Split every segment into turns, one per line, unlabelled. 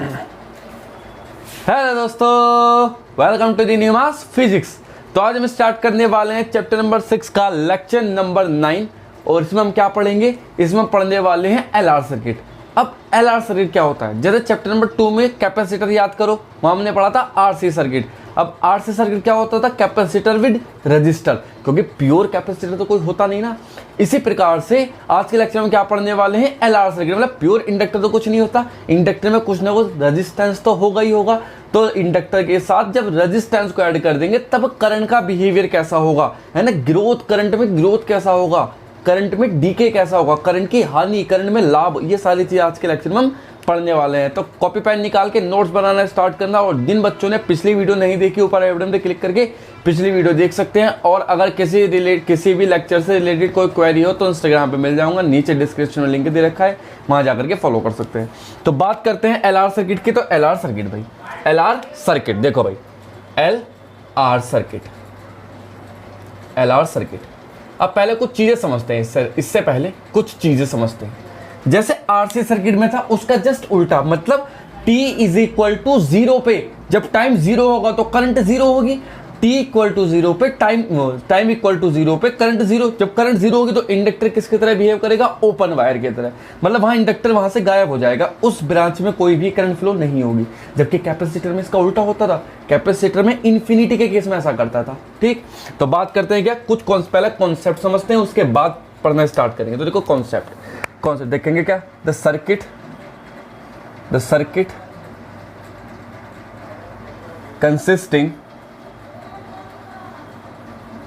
Hello दोस्तों, welcome to the new mass physics. तो आज हम स्टार्ट करने वाले हैं चैप्टर नंबर 6 का लेक्चर नंबर 9। और इसमें हम क्या पढ़ेंगे? इसमें हम पढ़ने वाले हैं एलआर सर्किट। अब एलआर सर्किट क्या होता है? जैसे चैप्टर नंबर 2 में कैपेसिटर याद करो, वहां हमने पढ़ा था आरसी सर्किट। अब आरसी सर्किट क्या होता था? कैपेसिटर विद रजिस्टर, क्योंकि प्योर कैपेसिटर तो कोई होता नहीं ना। इसी प्रकार से आज के लेक्चर में क्या पढ़ने वाले हैं? LR circuit. मतलब प्योर इंडक्टर तो कुछ नहीं होता, इंडक्टर में कुछ ना कुछ रेजिस्टेंस तो होगा ही होगा। तो इंडक्टर के साथ जब रेजिस्टेंस को ऐड कर देंगे तब करंट का बिहेवियर कैसा होगा, है ना। ग्रोथ, करंट में ग्रोथ कैसा होगा, करंट में डीके कैसा होगा, करंट की हानि, करंट में लाभ, ये सारी चीज़ आज के लेक्चर में हम पढ़ने वाले हैं। तो कॉपी पेन निकाल के नोट्स बनाना स्टार्ट करना। और जिन बच्चों ने पिछली वीडियो नहीं देखी, ऊपर आई बटन पे क्लिक करके पिछली वीडियो देख सकते हैं। और अगर किसी भी लेक्चर से रिलेटेड कोई क्वेरी हो तो इंस्टाग्राम पे मिल जाऊंगा, नीचे डिस्क्रिप्शन में लिंक दे रखा है, वहां जाकर के फॉलो कर सकते हैं। तो बात करते हैं एलआर सर्किट की। तो एलआर सर्किट भाई, एलआर सर्किट देखो भाई, L R circuit, LR circuit. अब पहले कुछ चीजें समझते हैं, इससे पहले कुछ चीजें समझते हैं। जैसे आरसी सर्किट में था उसका जस्ट उल्टा, मतलब t इज इक्वल टू 0 पे जब टाइम 0 होगा तो करंट 0 होगी, t इक्वल टू 0 पे टाइम इक्वल टू 0 पे करंट 0। जब करंट 0 होगी तो इंडक्टर किसकी तरह बिहेव करेगा? ओपन वायर की तरह। मतलब वहां इंडक्टर वहां से गायब हो जाएगा, उस ब्रांच में कोई भी करंट फ्लो नहीं होगी। जबकि कैपेसिटर में इसका उल्टा होता था, कैपेसिटर में इन्फिनिटी के केस में ऐसा करता था। ठीक, तो बात करते हैं क्या, कुछ पहले कॉन्सेप्ट समझते हैं, उसके बाद पढ़ना स्टार्ट करेंगे। तो देखो कॉन्सेप्ट देखेंगे क्या? The circuit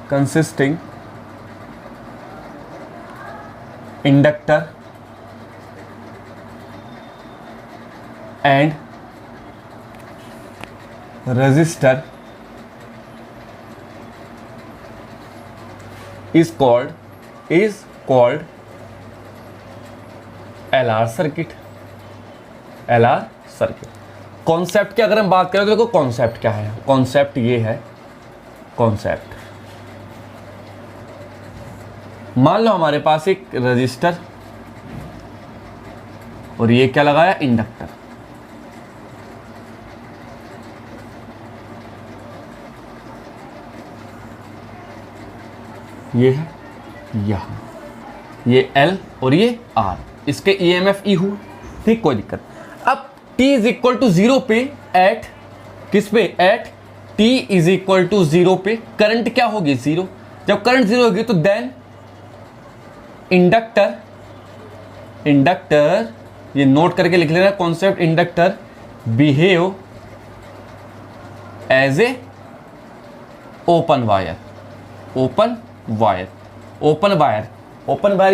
consisting inductor and resistor is called LR circuit. LR circuit concept की अगर हम बात करें तो देखो कॉन्सेप्ट क्या है। कॉन्सेप्ट ये है, कॉन्सेप्ट मान लो हमारे पास एक रजिस्टर और ये क्या लगाया? इंडक्टर। ये है यहां, ये एल और ये आर, इसके ईएमएफ ई हुआ। ठीक, कोई दिक्कत। अब t इज इक्वल टू 0 पे एट किस पे? At t is equal to 0 पे करंट क्या होगी? 0। जब करंट 0 होगी तो देन इंडक्टर ये नोट करके लिख लेना concept, inductor behave as a open wire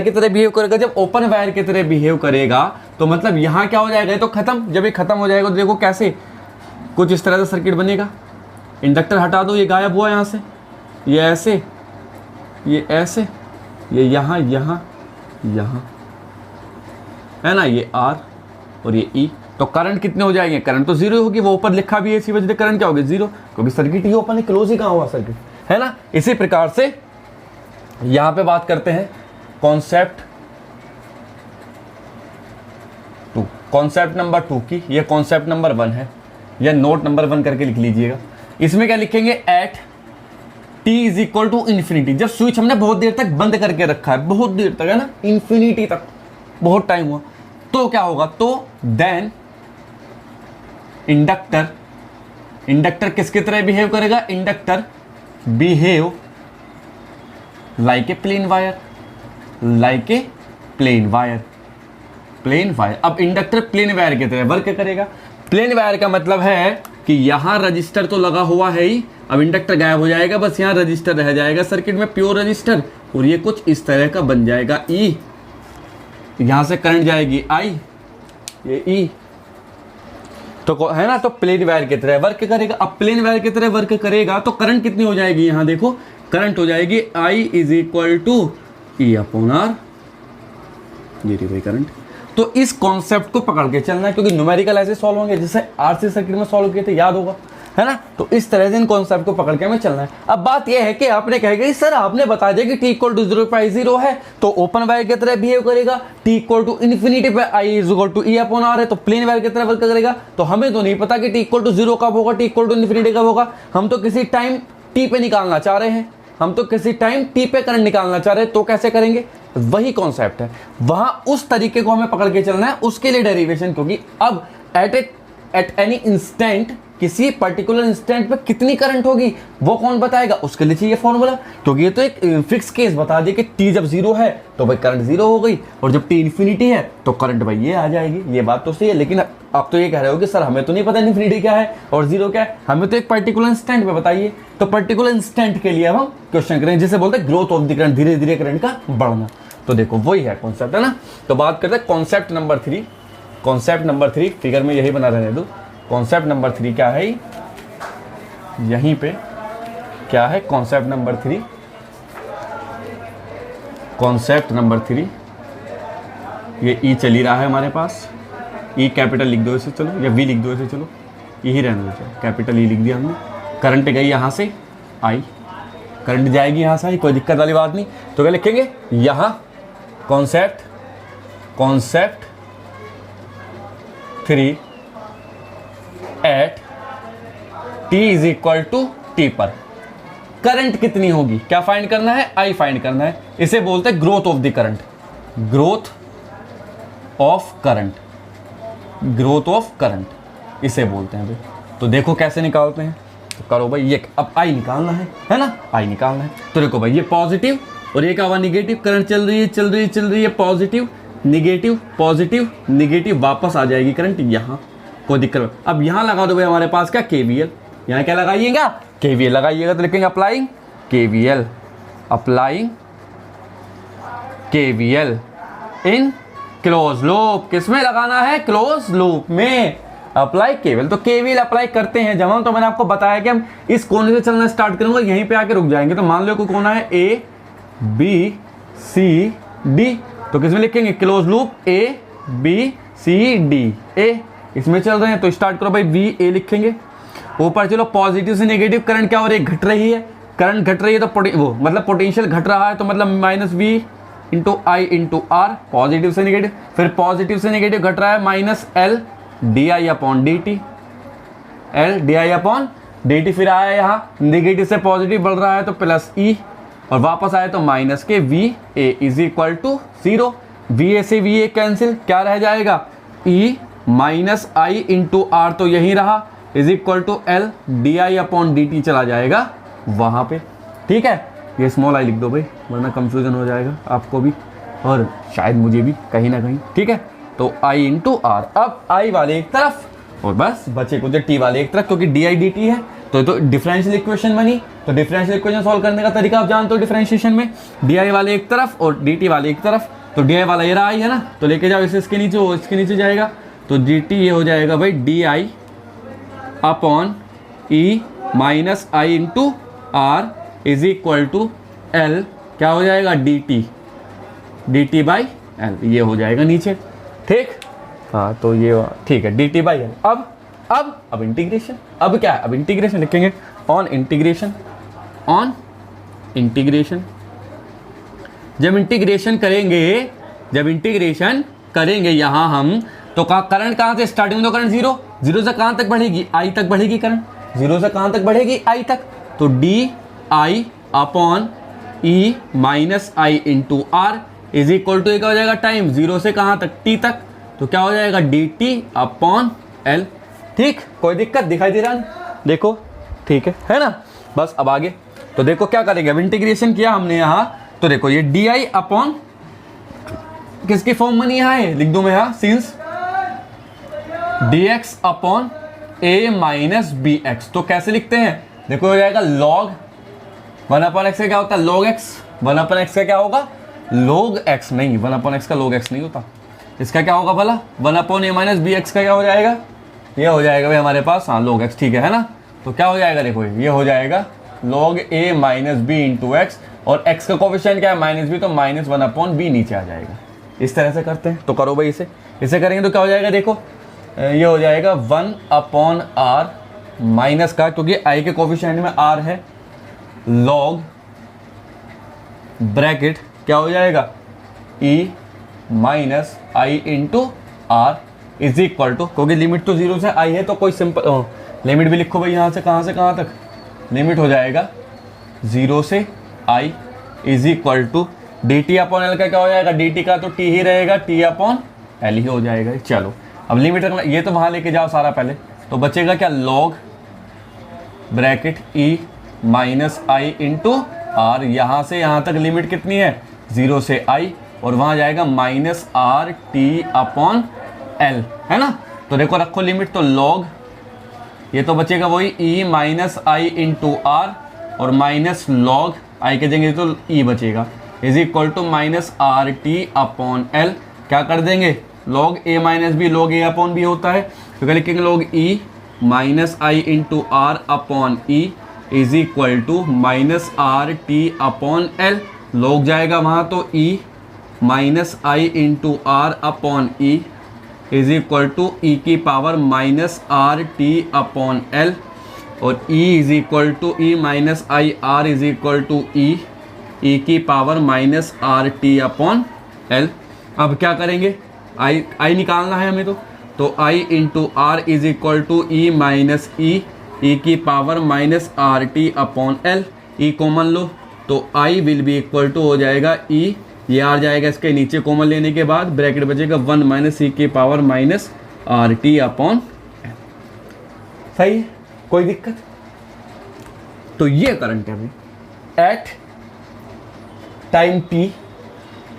की तरह बिहेव करेगा। जब ओपन वायर की तरह बिहेव करेगा तो मतलब यहां क्या हो जाएगा? तो खत्म। जब ये खत्म हो जाएगा तो देखो कैसे, कुछ इस तरह का सर्किट बनेगा। इंडक्टर हटा दो, ये गायब हुआ यहां से, ये ऐसे, ये ऐसे, ये यहां है ना, ये आर और ये ई। तो करंट कितने हो जाएंगे? करंट तो 0 होगी, वो ऊपर लिखा भी है, इसी वजह से करंट क्या होगी? 0, क्योंकि सर्किट ही ओपन है, क्लोज ही कहां हुआ सर्किट, है ना। इसी प्रकार से यहां पे बात करते हैं कॉन्सेप्ट नंबर 2 की। ये कॉन्सेप्ट नंबर 1 है, या नोट नंबर 1 करके लिख लीजिएगा। इसमें क्या लिखेंगे? At t is equal to infinity. जब स्विच हमने बहुत देर तक बंद करके रखा है, बहुत देर तक, है ना, इन्फिनिटी तक बहुत टाइम हुआ, तो क्या होगा? तो देन इंडक्टर किसकी तरह बिहेव करेगा? Inductor behave like a plain wire. अब इंडक्टर प्लेन वायर की तरह वर्क करेगा। प्लेन वायर का मतलब है कि यहां रजिस्टर तो लगा हुआ है ही, अब इंडक्टर गायब हो जाएगा, बस यहां रजिस्टर रह जाएगा सर्किट में, प्योर रजिस्टर। और ये कुछ इस तरह का बन जाएगा ई, यहां से करंट जाएगी आई, ये ई, तो है ना। तो प्लेन वायर की तरह वर्क करेगा। अब प्लेन वायर की तरह वर्क करेगा तो करंट कितनी हो जाएगी? यहां देखो करंट हो जाएगी I is equal to E upon R, ये रही भाई करंट। तो इस कॉन्सेप्ट को पकड़ के चलना है, क्योंकि न्यूमेरिकल ऐसे सॉल्व होंगे जैसे आरसी सर्किट में सॉल्व किए थे, याद होगा। है ना। तो इस तरह से इन कॉन्सेप्ट को पकड़ के हमें चलना है। अब बात यह है कि आपने कहेगा कि सर आपने बता दिया कि t इक्वल टू 0 पे आई 0 है तो ओपन वायर की तरह बिहेव करेगा, t इक्वल टू इन्फिनिटी पे I is equal to E upon R है तो प्लेन वायर की तरह वर्क करेगा। तो हमें तो नहीं पता कि t इक्वल टू 0 कब होगा, t इक्वल टू इन्फिनिटी कब होगा। हम तो किसी टाइम t पे निकालना चाह रहे हैं, हम तो किसी टाइम t पे करंट निकालना चाह रहे हैं, तो कैसे करेंगे, वही कॉन्सेप्ट है। वहां उस तरीके को हमें पकड़ के चलना है, उसके लिए डेरिवेशन, क्योंकि अब एट एनी इंस्टेंट, किसी पर्टिकुलर इंस्टेंट पे कितनी करंट होगी वो कौन बताएगा, उसके लिए चाहिए फॉर्मूला। क्योंकि ये तो एक फिक्स केस बता दिया कि t जब 0 है तो भाई करंट 0 हो गई, और जब t इन्फिनिटी है तो करंट भाई ये आ जाएगी। ये बात तो सही है, लेकिन आप तो ये कह रहे हो कि सर हमें तो नहीं पता इन्फिनिटी क्या है और 0 क्या है, हमें तो एक पर्टिकुलर इंस्टेंट पे बताइए। तो पर्टिकुलर इंस्टेंट के लिए अब हम क्वेश्चन करेंगे, जिसे बोलते हैं ग्रोथ ऑफ द करंट, धीरे धीरे करंट का बढ़ना। तो देखो वही है कॉन्सेप्ट, है ना। तो बात करते हैं concept number 3। Concept number 3 figure में यही बना रहने दो। कॉन्सेप्ट नंबर 3 क्या है, यहीं पे क्या है कॉन्सेप्ट नंबर 3। कॉन्सेप्ट नंबर 3 ये ई चल ही रहा है हमारे पास, ई कैपिटल लिख दो इसे, चलो, या वी लिख दो इसे, चलो यही रहने दो, कैपिटल ई लिख दिया हमने। करंट गई यहाँ से आई, करंट जाएगी यहाँ से आई, कोई दिक्कत वाली बात नहीं। तो क्या लिखेंगे यहाँ concept 3 at t is equal to T पर करंट कितनी होगी, क्या फाइंड करना है, आई फाइंड करना है। इसे बोलते हैं growth of the current, growth of current, growth of current इसे बोलते हैं भाई। तो देखो कैसे निकालते हैं, तो करो भाई, ये अब आई निकालना है ना, आई निकालना है। तो देखो भाई ये पॉजिटिव और ये क्या हुआ निगेटिव, करंट चल रही है पॉजिटिव निगेटिव, वापस आ जाएगी करंट यहाँ, कोई दिक्कत नहीं। अब यहाँ लगा दो भाई हमारे पास क्या KVL, यहाँ क्या लगाइएगा KVL लगाइएगा। तो लिखेंगे applying KVL in close loop, किसमें लगाना है, क्लोज लूप में अप्लाई KVL। तो KVL अप्लाई करते हैं जब हम, तो मैंने आपको बताया कि हम इस कोने से चलना स्टार्ट करेंगे, यहीं पे आके रुक जाएंगे। तो मान लो कोई कोना है A B C D, तो किसमें लिखेंगे close loop A B C D A, इसमें चल रहे हैं। तो स्टार्ट करो भाई VA लिखेंगे। ऊपर चलो, पॉजिटिव से नेगेटिव करंट क्या हो रही है, घट रही है, करंट घट रही है तो वो मतलब पोटेंशियल घट रहा है, तो मतलब -V into I into R, positive से नेगेटिव। फिर पॉजिटिव से नेगेटिव घट रहा है -L DI upon DT, L DI upon DT। फिर आया यहाँ नेगेटिव से पॉजिटिव बढ़ रहा है तो +E, और वापस आया तो -K VA is equal to 0। VA से VA कैंसिल, क्या रह जाएगा E -I इंटू आर, तो यही रहा, is equal to L DI upon DT चला जाएगा वहाँ पे। ठीक है, ये स्मॉल आई लिख दो भाई, वरना कंफ्यूजन हो जाएगा आपको भी और शायद मुझे भी कहीं ना कहीं। ठीक है, तो I इंटू आर। अब I वाले एक तरफ और बस बचे कुछ T वाले एक तरफ, क्योंकि DI DT है तो डिफरेंशियल इक्वेशन बनी। तो डिफरेंशियल इक्वेशन सॉल्व करने का तरीका आप जानते हो डिफरेंशिएशन में, DI वाले एक तरफ और DT वाले एक तरफ। तो DI वाला ये रहा है ना, तो लेके जाओ इसे, इसके नीचे हो, इसके नीचे जाएगा, तो DT ये हो जाएगा भाई DI upon E minus I into R is equal to L, क्या हो जाएगा DT बाई L, ये हो जाएगा नीचे। ठीक, हाँ तो ये ठीक है DT बाई L। अब इंटीग्रेशन, अब क्या है, अब इंटीग्रेशन लिखेंगे, ऑन इंटीग्रेशन। जब इंटीग्रेशन करेंगे यहाँ हम, तो करंट कहाँ से स्टार्टिंग, तो करंट 0 से कहाँ तक बढ़ेगी, I तक बढ़ेगी करंट, 0 से कहाँ तक बढ़ेगी, I तक। तो DI upon E minus I into R is equal to, क्या हो जाएगा टाइम, 0 से कहाँ तक, T तक, तो क्या हो जाएगा DT अपॉन L। ठीक, कोई दिक्कत दिखाई दे रहा है, देखो ठीक है ना। बस अब आगे तो देखो क्या करेंगे, अब इंटीग्रेशन किया हमने यहाँ, तो देखो ये DI अपॉन किसकी फॉर्म बनी यहाँ है, लिख दूं मैं यहाँ, since dx upon a minus bx। तो कैसे लिखते हैं, देखो हो जाएगा log 1/x का क्या होता है, log x, 1/x का क्या होगा log x, नहीं 1/x का log x नहीं होता, इसका क्या होगा भला, 1/a माइनस bx का क्या हो जाएगा, ये हो जाएगा भाई हमारे पास, हाँ log x। ठीक है ना, तो क्या हो जाएगा, देखो ये हो जाएगा log a minus b into x, और x का कोफिशिएंट क्या है -b, तो -1/b नीचे आ जाएगा। इस तरह से करते हैं, तो करो भाई इसे करेंगे तो क्या हो जाएगा, देखो ये हो जाएगा 1/r माइनस का, क्योंकि आई के कोफिशिएंट में आर है, लॉग ब्रैकेट क्या हो जाएगा, E minus I into R is equal to, क्योंकि लिमिट तो 0 से आई है तो कोई सिंपल लिमिट भी लिखो भाई, यहाँ से कहाँ तक लिमिट हो जाएगा 0 से I is equal to D T upon L का क्या हो जाएगा, डी टी का तो टी ही रहेगा, टी अपॉन एल ही हो जाएगा। चलो अब लिमिट रखना, ये तो वहाँ लेके जाओ सारा पहले, तो बचेगा क्या, log bracket E minus I into R, यहाँ से यहाँ तक लिमिट कितनी है 0 से आई, और वहाँ जाएगा minus R T upon L, है ना। तो देखो रखो लिमिट, तो लॉग ये तो बचेगा वही E minus I into R, और माइनस लॉग आई के देंगे तो ई बचेगा, is equal to minus R T upon L. क्या कर देंगे, log A minus B log A upon B होता है, तो क्या लिखेंगे, log E minus I into R upon E is equal to minus R T upon L. Log जाएगा वहाँ तो E minus I into R upon E is equal to E की power minus R T upon L, और E is equal to E minus I R is equal to E की power minus R T upon L. अब क्या करेंगे, I निकालना है हमें, तो I into R is equal to E minus E की power minus R T upon L. E common लो तो I will be equal to हो जाएगा ई, ये आ जाएगा इसके नीचे कॉमन लेने के बाद, ब्रैकेट बचेगा 1 माइनस ई की power minus R T upon L. सही है, कोई दिक्कत। तो ये करंट है भाई at time T,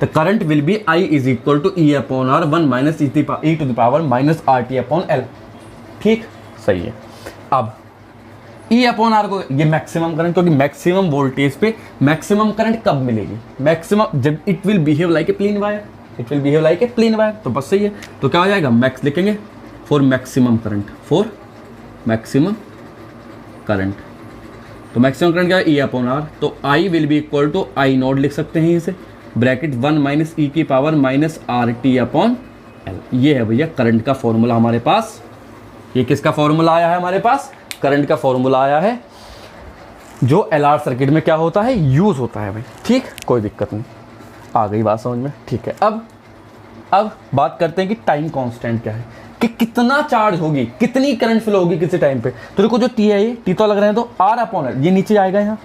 the current will be I is equal to E upon R 1 minus E to the power minus R T upon L. ठीक, सही है। अब ई अपॉन आर को, ये मैक्सिमम करंट, क्योंकि मैक्सिमम वोल्टेज पे maximum current कब मिलेगी, मैक्सिमम जब it will behave like a plain wire, it will behave like a plain wire, तो बस सही है। तो क्या हो जाएगा, मैक्स लिखेंगे for maximum current, for maximum current, तो मैक्सिमम करंट क्या है, ई अपॉन आर, तो I will be equal to I naught लिख सकते हैं इसे, ब्रैकेट 1 माइनस ई की power minus R T upon L. ये है भैया करंट का फॉर्मूला हमारे पास। ये किसका फॉर्मूला आया है हमारे पास, करंट का फॉर्मूला आया है, जो एलआर सर्किट में क्या होता है, यूज होता है भाई। ठीक, कोई दिक्कत नहीं, आ गई बात समझ में। ठीक है, अब बात करते हैं कि टाइम कांस्टेंट क्या है, कि कितना चार्ज होगी, कितनी करंट फ्लो होगी किसी टाइम पे। तो देखो जो टी है, ये टी तो लग रहे हैं, तो आर अपॉन एल, ये नीचे आएगा, यहाँ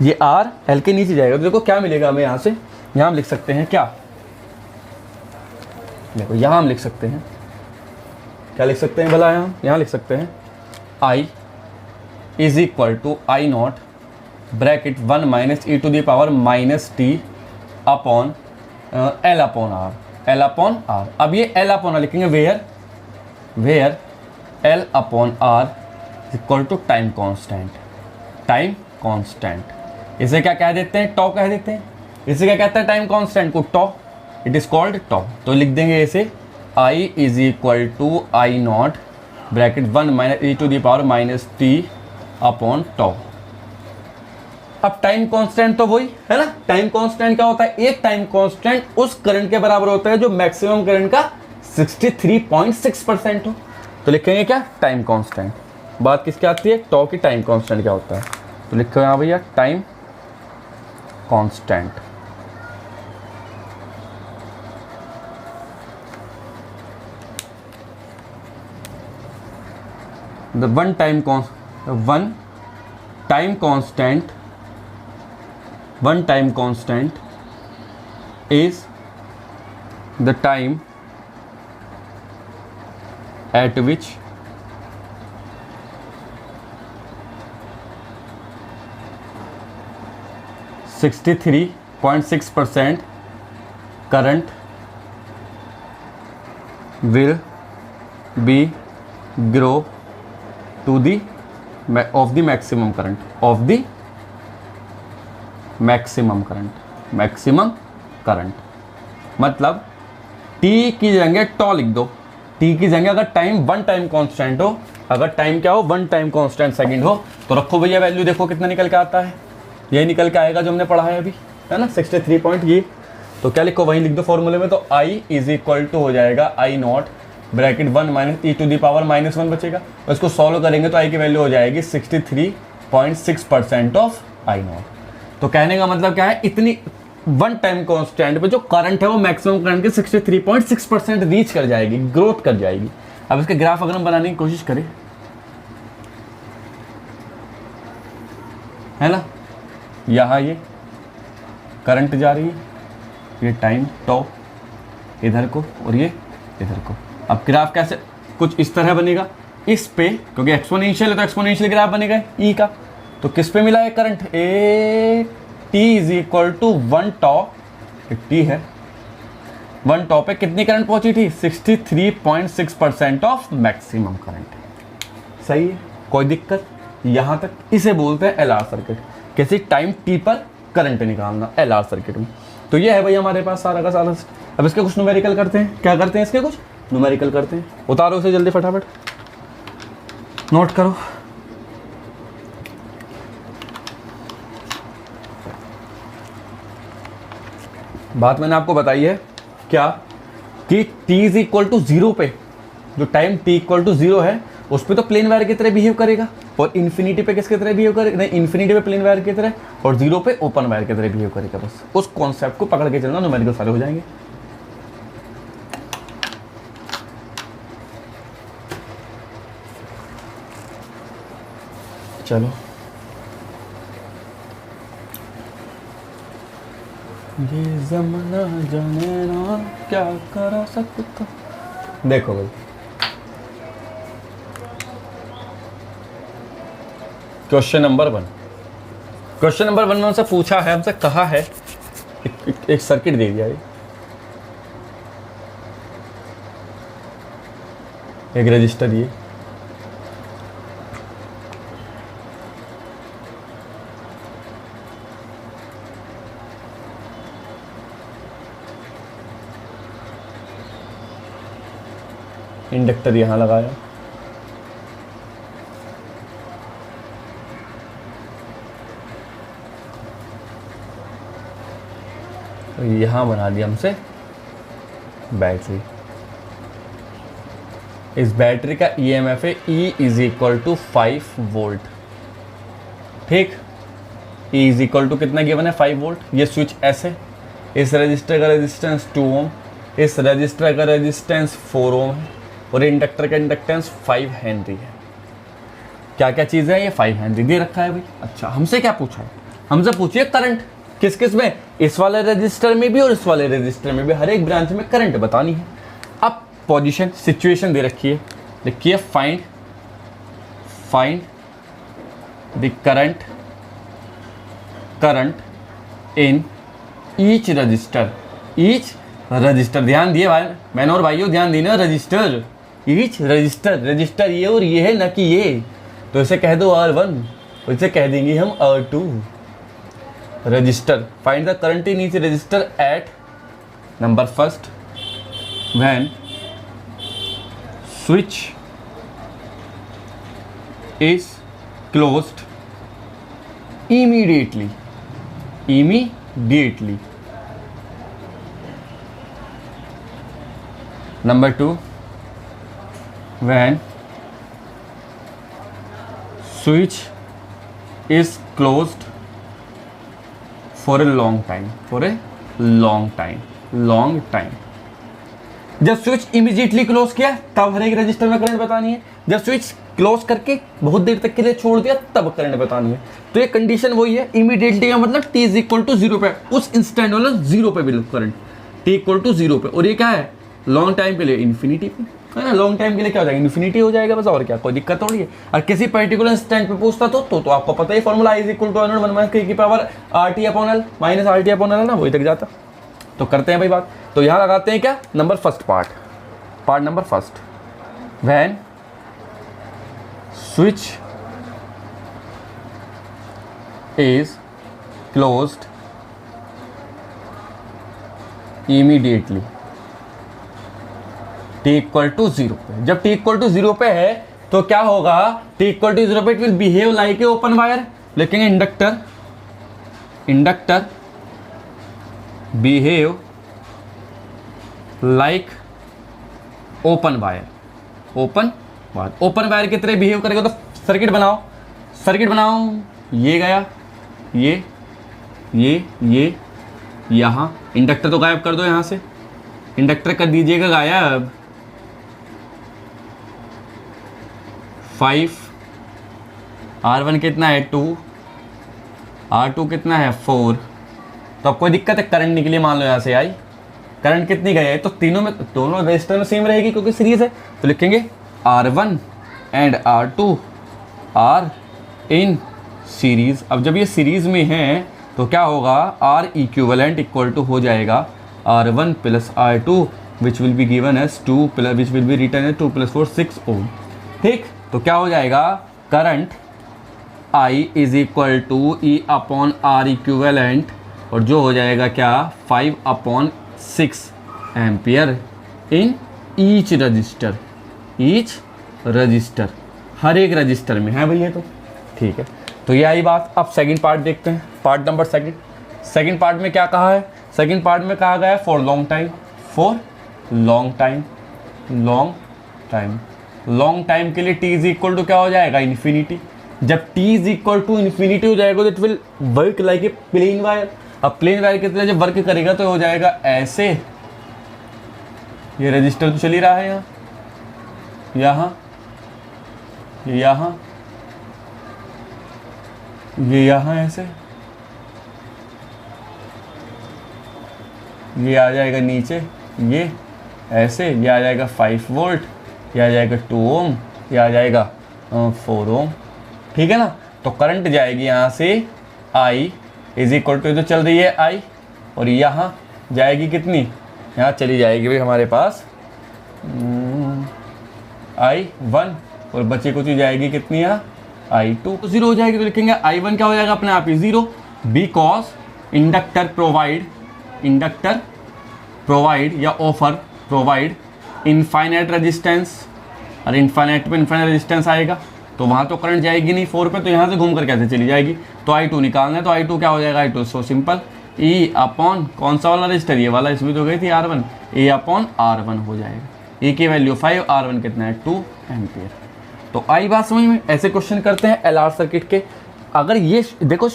ये आर एल के नीचे जाएगा, तो देखो क्या मिलेगा हमें यहाँ से, यहाँ हम लिख सकते हैं क्या, देखो यहाँ हम लिख सकते हैं, क्या लिख सकते हैं भला, यहाँ लिख सकते हैं I is equal to I naught bracket 1 minus E to the power minus T upon L upon R, L upon R. अब ये एल अपॉन आर लिखेंगे where L upon R equal to time constant, time constant. इसे क्या कह देते हैं, टॉ कह देते हैं। इसे क्या कहते हैं, टाइम कांस्टेंट को tau, it is called tau. तो लिख देंगे इसे I is equal to I naught bracket 1 minus E to the power minus T upon tau. अब टाइम कांस्टेंट तो वही है ना, टाइम कांस्टेंट क्या होता है, एक टाइम कांस्टेंट उस करंट के बराबर होता है जो मैक्सिमम करंट का 63.6% हो। तो लिखेंगे क्या, टाइम कांस्टेंट। बात किसकी आती है, टॉ की, टाइम कांस्टेंट क्या होता है। तो लिखो यहाँ भैया time constant. The one time constant is the time at which (63.6%) current will be grow to the of the maximum current, of the maximum current। मतलब t की जगह टॉ लिख दो, t की जगह अगर टाइम वन टाइम कांस्टेंट हो, अगर टाइम क्या हो, वन टाइम कांस्टेंट सेकंड हो, तो रखो भैया वैल्यू, देखो कितना निकल के आता है, यही निकल के आएगा जो हमने पढ़ा है अभी, है ना 63 पॉइंट। ये तो क्या लिखो, वही लिख दो फॉर्मूले में, तो i इज इक्वल टू हो जाएगा I naught bracket 1 minus E to the power -1 बचेगा, और इसको सॉल्व करेंगे तो आई की वैल्यू हो जाएगी 63.6% ऑफ आई नॉट। तो कहने का मतलब क्या है, इतनी वन टाइम कांस्टेंट पे जो करंट है वो मैक्सिमम करंट के 63.6% रीच कर जाएगी, ग्रोथ कर जाएगी। अब इसके ग्राफ अगर हम बनाने की कोशिश करें, है ना, यहाँ ये करंट जा रही है, ये टाइम टॉ इधर को और ये इधर को। अब ग्राफ कैसे, कुछ इस तरह बनेगा इस पे, क्योंकि एक्सपोनेंशियल है तो एक्सपोनेंशियल ग्राफ बनेगा ई का। तो किस पे मिला है current, at T is equal to 1 tau, T है 1 टॉ पे कितनी करंट पहुंची थी, 63.6% ऑफ मैक्सिमम करंट। सही है, कोई दिक्कत, यहां तक। इसे बोलते हैं एलआर सर्किट, किसी टाइम टी पर करंट निकालना एलआर सर्किट में। तो ये है भाई हमारे पास सारा का सारा। अब इसके कुछ न्यूमेरिकल करते हैं, क्या करते हैं इसके कुछ न्यूमेरिकल करते हैं। उतारो इसे जल्दी फटाफट, नोट करो। बात मैंने आपको बताई है क्या, कि t इज इक्वल टू 0 पे, जो टाइम t इक्वल टू 0 है उस पे तो प्लेन वायर की तरह बिहेव करेगा, और इन्फिनिटी पे किसकी तरह बिहेव करेगा, नहीं इन्फिनिटी पे प्लेन वायर की तरह, और 0 पे ओपन वायर की तरह बिहेव करेगा। बस उस कॉन्सेप्ट को पकड़ के चलना, न्यूमेरिकल सारे हो जाएंगे। चलो ये ज़माना जाने ना क्या करा सकता। देखो भाई, क्वेश्चन नंबर 1, क्वेश्चन नंबर 1 में हमसे पूछा है, हमसे कहा है, एक सर्किट दे दिया है, एक रजिस्टर, ये इंडक्टर यहां लगाया, तो यहां बना दिया हमसे बैटरी। इस बैटरी का ईएमएफ है E is equal to 5 volt. ठीक, E इज इक्वल टू कितना गिवन है, 5 वोल्ट। ये स्विच S है, इस रजिस्टर का रेजिस्टेंस 2 ओम, इस रजिस्टर का रेजिस्टेंस 4 ओम है, और इंडक्टर का इंडक्टेंस 5 हेनरी है। क्या क्या चीज़ है, ये 5 हेनरी दे रखा है भाई। अच्छा, हमसे क्या पूछा है, हमसे पूछिए करंट किस किस में, इस वाले रजिस्टर में भी और इस वाले रजिस्टर में भी, हर एक ब्रांच में करंट बतानी है। अब पोजीशन सिचुएशन दे रखी है, देखिए find the current in each register, ध्यान दिए भाई, मैंने और भाइयों ध्यान देना, रजिस्टर, ईच रजिस्टर ये और ये है ना कि ये, तो इसे कह दो R1, इसे कह देंगे हम R2। Register, find the current in each resistor at number first when switch is closed immediately। Number 2, when switch is closed for a long time। जब स्विच इमीडिएटली क्लोज किया तब हर एक रजिस्टर में करंट बतानी है, जब स्विच क्लोज करके बहुत देर तक के लिए छोड़ दिया तब करंट बतानी है। तो ये कंडीशन वही है, इमीडिएटली का मतलब t इज इक्वल टू 0 पे, उस इंस्टेंट वाला 0 पे बिल्कुल करंट, t इक्वल टू 0 पे, और ये क्या है, लॉन्ग टाइम के लिए इन्फिनिटी पे, है ना, लॉन्ग टाइम के लिए क्या हो जाएगा, इन्फिनिटी हो जाएगा बस, और क्या, कोई दिक्कत थोड़ी है। और किसी पर्टिकुलर इंस्टेंट पे पूछता तो आपको पता ही formula is equal to 1 minus k की power RT upon L minus RT upon L है ना, वही तक जाता। तो करते हैं भाई बात, तो यहाँ लगाते हैं क्या, number first part number first, when switch is closed immediately t equal to 0 पे। जब t इक्वल टू 0 पे है तो क्या होगा, t इक्वल टू 0 पे it will behave like a open wire, लेकिन inductor behave like open wire, open wire, open wire की तरह बिहेव करेगा तो सर्किट बनाओ, सर्किट बनाओ, ये गया, ये यहाँ, इंडक्टर तो गायब कर दो यहाँ से, इंडक्टर कर दीजिएगा गायब। 5, R1 कितना है 2, R2 कितना है 4। तो अब कोई दिक्कत है, करंट निकली मान लो यहाँ से आई, करंट कितनी गई है, तो तीनों में, दोनों रेजिस्टर में सेम रहेगी क्योंकि सीरीज है, तो लिखेंगे R1 and R2 are in series. अब जब ये सीरीज में है तो क्या होगा, R इक्विवेलेंट इक्वल टू हो जाएगा R1 plus R2 which will be given as 2 plus which will be return as 2 + 4 6 ohm. ठीक, तो क्या हो जाएगा, current I is equal to E upon R equivalent, और जो हो जाएगा क्या 5/6 ampere in each resistor, each resistor, हर एक रजिस्टर में है भैया। तो ठीक है, तो ये आई बात। अब सेकंड पार्ट देखते हैं, part number second. Second part में क्या कहा है, सेकंड पार्ट में कहा गया है for long time, for long time, long time, long time के लिए t इज इक्वल टू क्या हो जाएगा, इन्फिनिटी। जब t is equal to infinity हो जाएगा तो it will work like a plain wire. अब प्लेन वायर की तरह जब वर्क करेगा तो हो जाएगा ऐसे, ये रजिस्टर तो चल ही रहा है यहाँ, यहाँ, यहाँ, ये यहाँ ऐसे, ये आ जाएगा नीचे, ये ऐसे, ये आ जाएगा 5 वोल्ट, ये आ जाएगा 2 ओम, ये आ जाएगा 4 ओम। ठीक है ना, तो करंट जाएगी यहाँ से I इज इक्वल टू, तो चल रही है I, और यहाँ जाएगी कितनी, यहाँ चली जाएगी भाई हमारे पास I1, और बची कुछ जाएगी कितनी यहाँ I2, तो 0 हो जाएगी। तो लिखेंगे I1 क्या हो जाएगा अपने आप ही 0, बिकॉज इंडक्टर प्रोवाइड या ऑफर प्रोवाइड इनफाइनाइट रेजिस्टेंस, और इनफाइनाइट पे इनफाइनाइट रेजिस्टेंस आएगा तो वहाँ तो करंट जाएगी नहीं 4 पे, तो यहाँ से घूम कर कैसे चली जाएगी। तो I2 निकालना है, तो I2 क्या हो जाएगा, I2 so simple, E upon कौन सा वाला रजिस्टर, ये वाला, इसमें तो गई थी R1, E अपॉन R1 हो जाएगा। E की वैल्यू 5, R1 कितना है 2 एम्पियर। तो आई बात समझ में। ऐसे क्वेश्चन करते हैं LR सर्किट के। अगर ये देखो,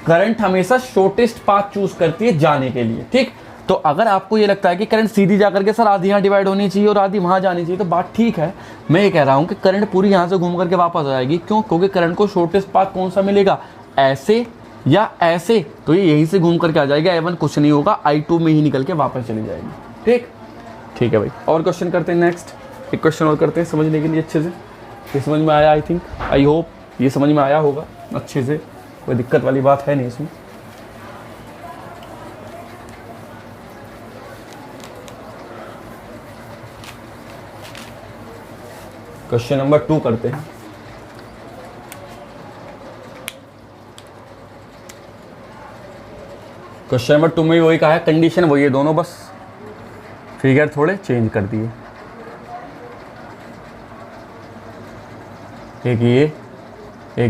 करंट हमेशा शॉर्टेस्ट पाथ चूज करती है जाने के लिए, ठीक। तो अगर आपको ये लगता है कि करंट सीधी जाकर के सर आधी यहाँ डिवाइड होनी चाहिए और आधी वहाँ जानी चाहिए, तो बात ठीक है। मैं ये कह रहा हूँ कि करंट पूरी यहाँ से घूम करके वापस आ जाएगी। क्यों? क्योंकि करंट को शॉर्टेस्ट पाथ कौन सा मिलेगा, ऐसे या ऐसे, तो ये यहीं से घूम करके आ जाएगा। I1 कुछ नहीं होगा, I2 में ही निकल के वापस चली जाएगी। ठीक है भाई। और क्वेश्चन करते हैं, नेक्स्ट एक क्वेश्चन और करते हैं समझने के लिए अच्छे से। ये समझ में आया, आई होप ये समझ में आया होगा अच्छे से, कोई दिक्कत वाली बात है नहीं इसमें। क्वेश्चन नंबर 2 करते हैं। क्वेश्चन नंबर 2 में वही कहा है, कंडीशन वही है दोनों, बस फिगर थोड़े चेंज कर दिए। एक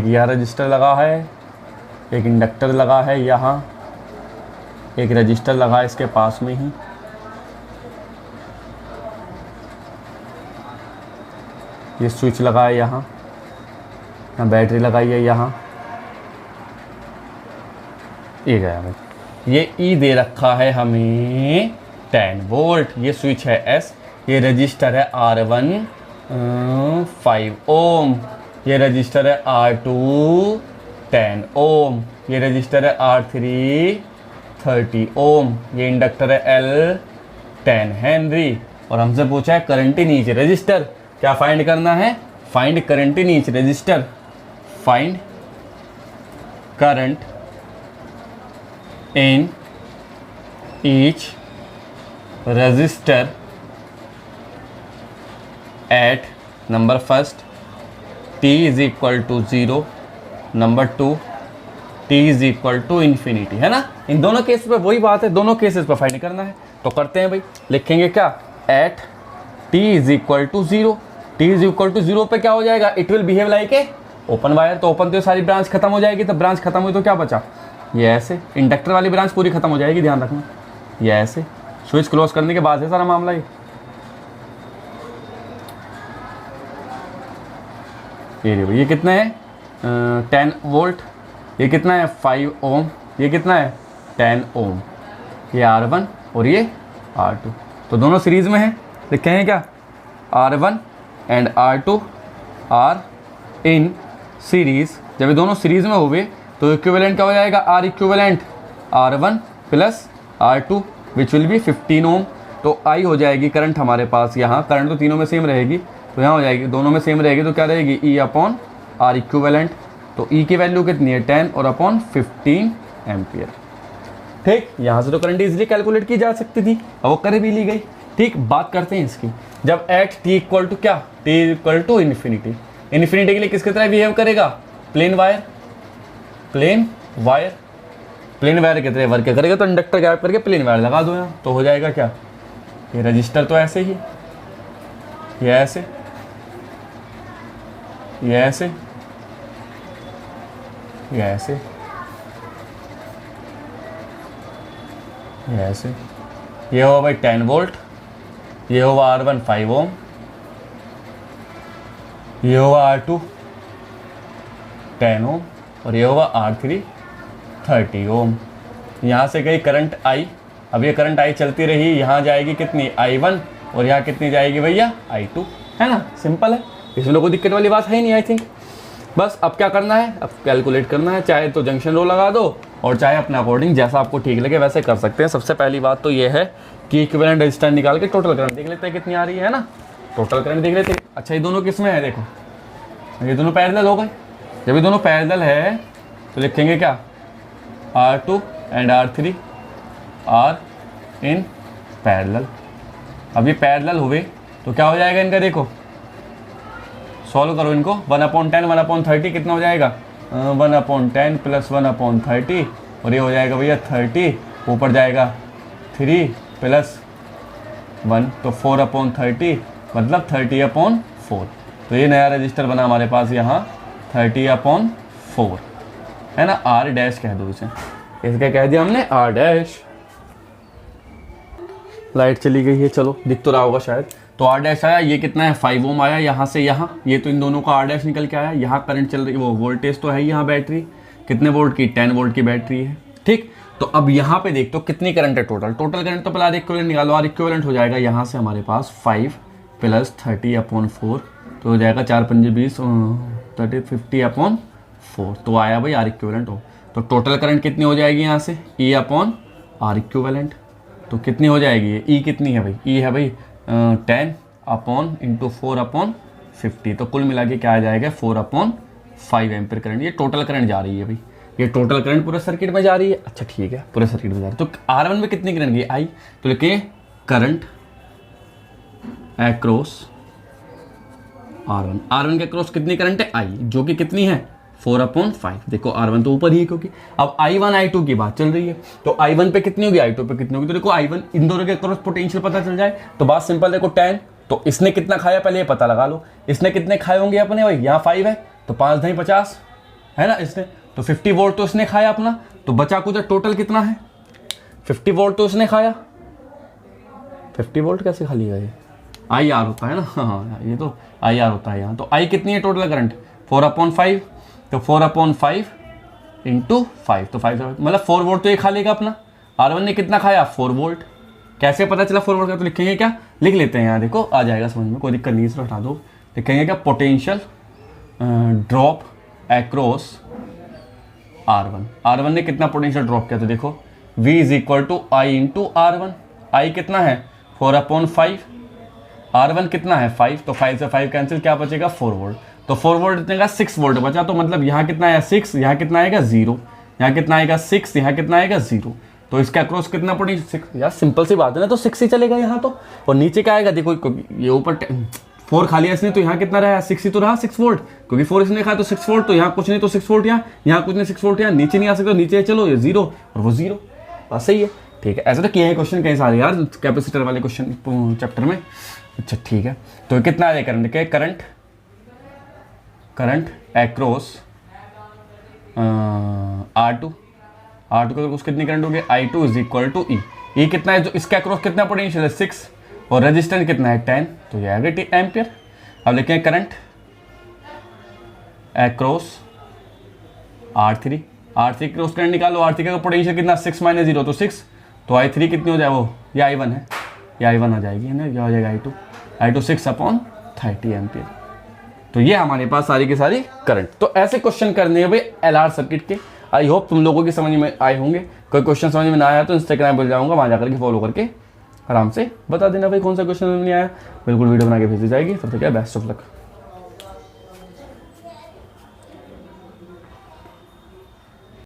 यहाँ रजिस्टर लगा है, एक इंडक्टर लगा है, यहाँ एक रजिस्टर लगा है इसके पास में ही, ये स्विच लगा है यहाँ बैटरी लगाई है यहाँ, ये गया भाई। ये ई दे रखा है हमें 10 वोल्ट, ये स्विच है एस, ये रजिस्टर है R1 5 ओम, ये रजिस्टर है R2 10 ओम, ये रजिस्टर है R3 30 ओम, ये इंडक्टर है L 10 हेनरी। और हमसे पूछा है करंट इन ईच रजिस्टर, क्या फाइंड करना है, find current in each resistor, find current in each resistor at number first t is equal to 0, number 2 t is equal to infinity, है ना। इन दोनों केस पे वही बात है, दोनों केसेस पे फाइंड करना है। तो करते हैं भाई, लिखेंगे क्या, at t is equal to 0, t is equal to 0 पे क्या हो जाएगा, it will behave like a open wire. तो ओपन तो सारी ब्रांच खत्म हो जाएगी, तो ब्रांच खत्म हुई तो क्या बचा, ये ऐसे, इंडक्टर वाली ब्रांच पूरी खत्म हो जाएगी, ध्यान रखना, ये ऐसे। स्विच क्लोज करने के बाद है सारा मामला ये, ये देखो ये कितना है 10 वोल्ट, ये कितना है 5 ओम, ये कितना है 10 ओम, ये R1 और ये R2, तो दोनों सीरीज में है। लिखे हैं क्या R1 and R2 are in series. जब ये दोनों सीरीज में हुए तो इक्विवेलेंट क्या हो जाएगा, R equivalent R1 plus R2 which will B 15 ओम। तो I हो जाएगी करंट हमारे पास, यहाँ करंट तो तीनों में सेम रहेगी, तो यहाँ हो जाएगी दोनों में सेम रहेगी, तो क्या रहेगी E अपॉन R इक्विवेलेंट। तो E की वैल्यू कितनी है 10 और अपॉन 15 एम्पियर। ठीक, यहाँ से तो करंट इजीली कैलकुलेट की जा सकती थी और वो कर भी ली गई। ठीक, बात करते हैं इसकी, जब एट t इक्वल टू क्या, t equal to infinity, infinity के लिए किसकी तरह बिहेव करेगा, plain wire, plain wire, plain wire की तरह वर्क करेगा। तो इंडक्टर गैप करके प्लेन वायर लगा दो यहाँ, तो हो जाएगा क्या, ये रजिस्टर तो ऐसे ही, ये ऐसे, ये ऐसे, ये ऐसे, ये ऐसे, ये होगा भाई 10 वोल्ट, ये होगा R1 5 ओम, ये होगा R2 10 ओम और ये होगा R3 30 ओम। यहाँ से गई करंट I, अब ये करंट I चलती रही, यहाँ जाएगी कितनी I1 और यहाँ कितनी जाएगी भैया I2, है ना, सिंपल है, इसमें कोई दिक्कत वाली बात है ही नहीं आई थिंक। बस अब क्या करना है, अब कैलकुलेट करना है, चाहे तो जंक्शन रो लगा दो और चाहे अपने अकॉर्डिंग जैसा आपको ठीक लगे वैसे कर सकते हैं। सबसे पहली बात तो ये है कि इक्विवेलेंट रेजिस्टेंस निकाल के टोटल करंट देख लेते हैं कितनी आ रही है ना, टोटल करंट देख लेते हैं। अच्छा ये दोनों किस में है, देखो ये दोनों पैरेलल हो गए, जब ये दोनों पैरेलल है तो लिखेंगे क्या, R2 and R3 are in parallel. अब ये पैरेलल हुए तो क्या हो जाएगा इनका, देखो सॉल्व करो इनको, 1/10 1/30 कितना हो जाएगा, 1/10 प्लस 1/30 और ये हो जाएगा भैया 30, ऊपर जाएगा 3 प्लस 1 तो 4/30 मतलब 30/4। तो ये नया रजिस्टर बना हमारे पास यहाँ 30/4 है ना, R डैश कह दो इसे, इसका कह दिया हमने R डैश। लाइट चली गई है, चलो दिख तो रहा होगा शायद। तो R डैश आया, ये कितना है 5 ओम आया यहाँ से यहाँ, ये तो इन दोनों का R डैश निकल के आया। यहाँ करंट चल रही, वो वोल्टेज तो है ही, यहाँ बैटरी कितने वोल्ट की, 10 वोल्ट की बैटरी है। ठीक, तो अब यहाँ पे देख तो कितनी करंट है टोटल, टोटल करंट तो पहले R इक्विवेलेंट निकालो, R इक्विवेलेंट हो जाएगा यहाँ से हमारे पास 5 प्लस 30/4 तो हो जाएगा 4 5 20 30 50/4। तो आया भाई R इक्विवेलेंट हो, तो टोटल करंट कितनी हो जाएगी यहाँ से E/R इक्विवेलेंट। तो कितनी हो जाएगी ये, E कितनी है भाई, E है भाई 10 अपॉन इंटू 4/50, तो कुल मिला के क्या आ जाएगा 4/5 एम्पीयर करंट। ये टोटल करंट जा रही है भाई, ये टोटल करंट पूरे सर्किट में जा रही है। अच्छा ठीक है, पूरे सर्किट में जा रही है। तो R1 में कितनी करंट गई I, तो लिखे करंट अक्रॉस R1 के अक्रॉस कितनी करंट है I, जो कि कितनी है 4/5। देखो R1 तो ऊपर ही है क्योंकि अब I1 I2 की बात चल रही है, तो I1 पे कितनी होगी I2 पे कितनी होगी। तो देखो I1 इन दोनों के क्रॉस पोटेंशियल पता चल जाए तो बात सिंपल, देखो 10 तो इसने कितना खाया पहले ये पता लगा लो, इसने कितने खाए होंगे अपने भाई, यहाँ 5 है तो 5 × 50 है ना इसने, तो 50 वोल्ट तो इसने खाया अपना, तो बचा कुछ टोटल कितना है 50 वोल्ट तो इसने खाया। 50 वोल्ट कैसे खा लिया, ये IR होता है ना, हाँ ये तो IR होता है यहाँ। तो I कितनी है टोटल करंट 4/5, तो 4/5 इंटू 5 तो 5 मतलब 4 वोल्ट तो ये खा लेगा अपना। R1 ने कितना खाया 4 वोल्ट, कैसे पता चला 4 वोल्ट का, तो लिखेंगे क्या, लिख लेते हैं यहाँ, देखो आ जाएगा समझ में, कोई दिक्कत नहीं, इसे हटा दो। लिखेंगे क्या, पोटेंशियल ड्रॉप एक्रॉस R1 ने कितना पोटेंशियल ड्रॉप किया, तो देखो V = I into R1। I कितना है 4/5, R1 कितना है 5, तो 5 से 5 कैंसिल, क्या बचेगा 4 वोल्ट, तो 4 वोल्ट इतने का 6 वोल्ट बचा। तो मतलब यहाँ कितना आया 6, यहाँ कितना आएगा 0, यहाँ कितना आएगा 6, यहाँ कितना आएगा 0, तो इसका अक्रॉस कितना पोटेंशियल 6। यार सिंपल सी बात है ना, तो 6 ही चलेगा यहाँ तो। और नीचे क्या आएगा, देखो ये ऊपर 4 खा लिया इसने, तो यहाँ कितना रहा 6 ही तो रहा, 6 वोल्ट, क्योंकि 4 इसने खाया तो 6 वोल्ट, तो यहाँ कुछ नहीं तो 6 वोल्ट, यहाँ कुछ नहीं 6 वोल्ट, यहाँ नीचे नहीं आ सकते, नीचे चलो ये 0 और वो 0, बस सही है। ठीक है, ऐसा तो किया है क्वेश्चन कई सारे यार कैपेसिटर वाले क्वेश्चन चैप्टर में। अच्छा ठीक है, तो कितना आ जाएगा करंट, क्या करंट एक्रॉस R2 का अक्रॉस कितनी करंट होगी I2 = E। ये कितना है, जो इसका अक्रॉस कितना पोटेंशियल है 6 और रेजिस्टेंस कितना है 10, तो ये आएगा 10 एम्पियर। अब लिखें current across R3, R3 cross current निकालो, R3 का पोटेंशियल कितना 6 - 0 तो 6, तो I3 कितनी हो जाए वो, ये I1 है, ये I1 आ जाएगी है ना, क्या हो जाएगा I2 6/30 एम्पियर। तो ये हमारे पास सारी की सारी करंट। तो ऐसे क्वेश्चन करने हैं भाई LR सर्किट के। आई होप तुम लोगों की समझ में आए होंगे। कोई क्वेश्चन समझ में ना आया तो इंस्टाग्राम पर जाऊँगा, वहाँ जाकर के फॉलो करके आराम से बता देना भाई कौन सा क्वेश्चन समझ में नहीं आया, बिल्कुल वीडियो बना के भेजी जाएगी। तब तक क्या, बेस्ट ऑफ लक।